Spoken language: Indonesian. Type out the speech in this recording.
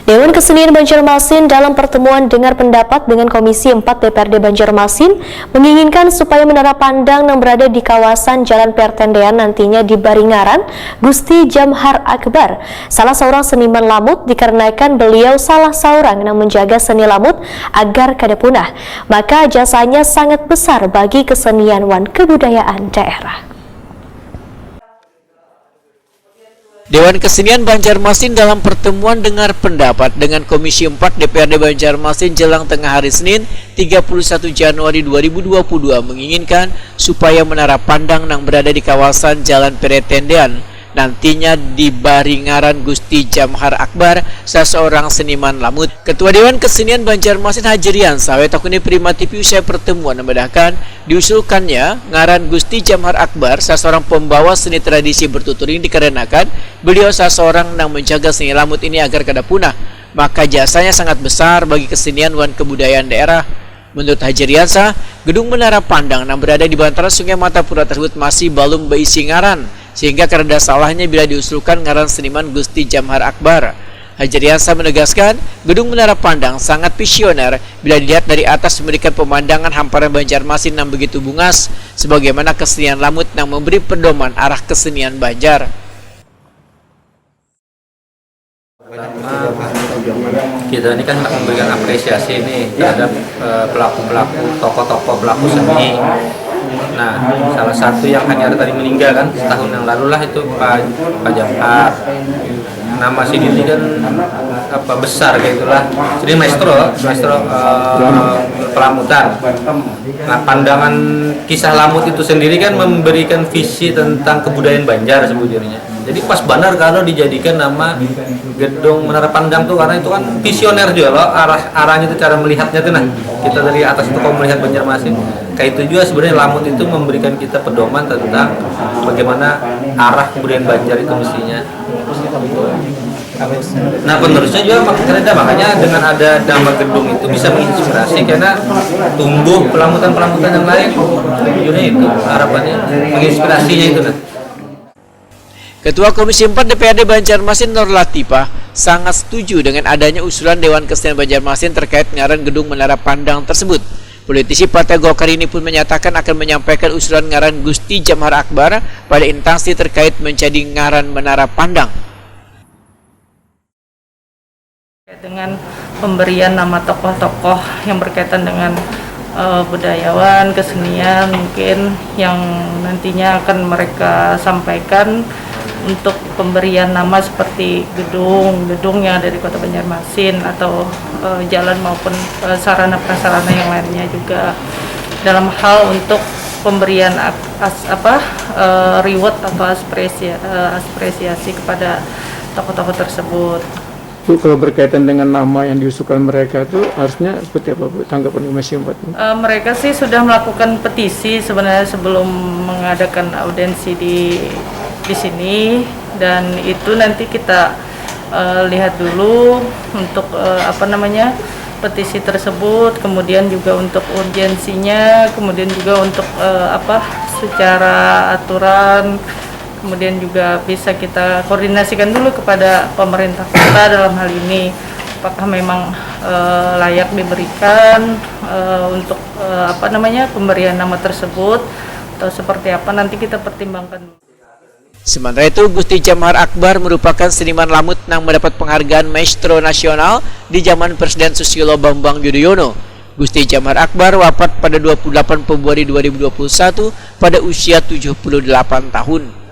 Dewan Kesenian Banjarmasin dalam pertemuan dengar pendapat dengan Komisi 4 DPRD Banjarmasin menginginkan supaya menara pandang yang berada di kawasan Jalan Pertendean nantinya di Baringaran Gusti Jamhar Akbar, salah seorang seniman lamut, dikarenakan beliau salah seorang yang menjaga seni lamut agar kada punah, maka jasanya sangat besar bagi kesenian wan kebudayaan daerah. Dewan Kesenian Banjarmasin dalam pertemuan dengar pendapat dengan Komisi 4 DPRD Banjarmasin jelang tengah hari Senin 31 Januari 2022 menginginkan supaya menara pandang yang berada di kawasan Jalan Pertendean nantinya di Baringaran Gusti Jamhar Akbar, seorang seniman lamut. Ketua Dewan Kesenian Banjarmasin Hajrian Sawe Takuni Prima TV usai pertemuan membedakan diusulkannya ngaran Gusti Jamhar Akbar, seorang pembawa seni tradisi bertuturing, dikarenakan beliau seorang yang menjaga seni lamut ini agar kada punah, maka jasanya sangat besar bagi kesenian wan kebudayaan daerah. Menurut Hajriansa, gedung menara pandang yang berada di bantaran Sungai Matapura tersebut masih belum berisi ngaran, sehingga karena salahnya bila diusulkan ngaran seniman Gusti Jamhar Akbar. Hajriansa menegaskan, gedung menara pandang sangat visioner bila dilihat dari atas, memberikan pemandangan hamparan Banjarmasin yang begitu bungas, sebagaimana kesenian lamut yang memberi pedoman arah kesenian Banjar. Kita ini kan memberikan apresiasi nih terhadap pelaku-pelaku, tokoh-tokoh pelaku seni. Nah, salah satu yang hanya tadi meninggal kan setahun yang lalu lah itu Pak Jamhar. Nama sini kan besar gitulah. Jadi maestro pelamutan. Nah, pandangan kisah lamut itu sendiri kan memberikan visi tentang kebudayaan Banjar sebetulnya. Jadi pas benar kalau dijadikan nama gedung menara pandang tuh, karena itu kan visioner juga loh, arahnya itu, cara melihatnya tuh. Nah, kita dari atas itu kalau melihat Banjarmasin kayak itu juga sebenarnya lamut itu memberikan kita pedoman tentang bagaimana arah kebudayaan Banjar itu mestinya. Nah, penerusnya juga makanya dengan ada nama gedung itu bisa menginspirasi, karena tumbuh pelamutan-pelamutan yang lain. Tujuannya itu, harapannya menginspirasinya itu. Ketua Komisi 4 DPRD Banjarmasin Nur Latifah sangat setuju dengan adanya usulan Dewan Kesenian Banjarmasin terkait ngaran gedung menara pandang tersebut. Politisi Partai Golkar ini pun menyatakan akan menyampaikan usulan ngaran Gusti Jamhar Akbar pada instansi terkait menjadi ngaran menara pandang. Dengan pemberian nama tokoh-tokoh yang berkaitan dengan budayawan, kesenian mungkin yang nantinya akan mereka sampaikan untuk pemberian nama seperti gedung yang ada di Kota Banjarmasin atau jalan maupun sarana prasarana yang lainnya juga, dalam hal untuk pemberian reward atau apresiasi kepada tokoh-tokoh tersebut. Bu, kalau berkaitan dengan nama yang diusulkan mereka itu harusnya seperti apa, Bu, tanggapan Komisi 4? Mereka sih sudah melakukan petisi sebenarnya sebelum mengadakan audiensi di sini, dan itu nanti kita lihat dulu untuk petisi tersebut, kemudian juga untuk urgensinya, kemudian juga untuk secara aturan. Kemudian juga bisa kita koordinasikan dulu kepada pemerintah kota dalam hal ini, apakah memang layak diberikan untuk pemberian nama tersebut atau seperti apa, nanti kita pertimbangkan dulu. Sementara itu, Gusti Jamhar Akbar merupakan seniman lamut yang mendapat penghargaan Maestro Nasional di zaman Presiden Susilo Bambang Yudhoyono. Gusti Jamhar Akbar wafat pada 28 Februari 2021 pada usia 78 tahun.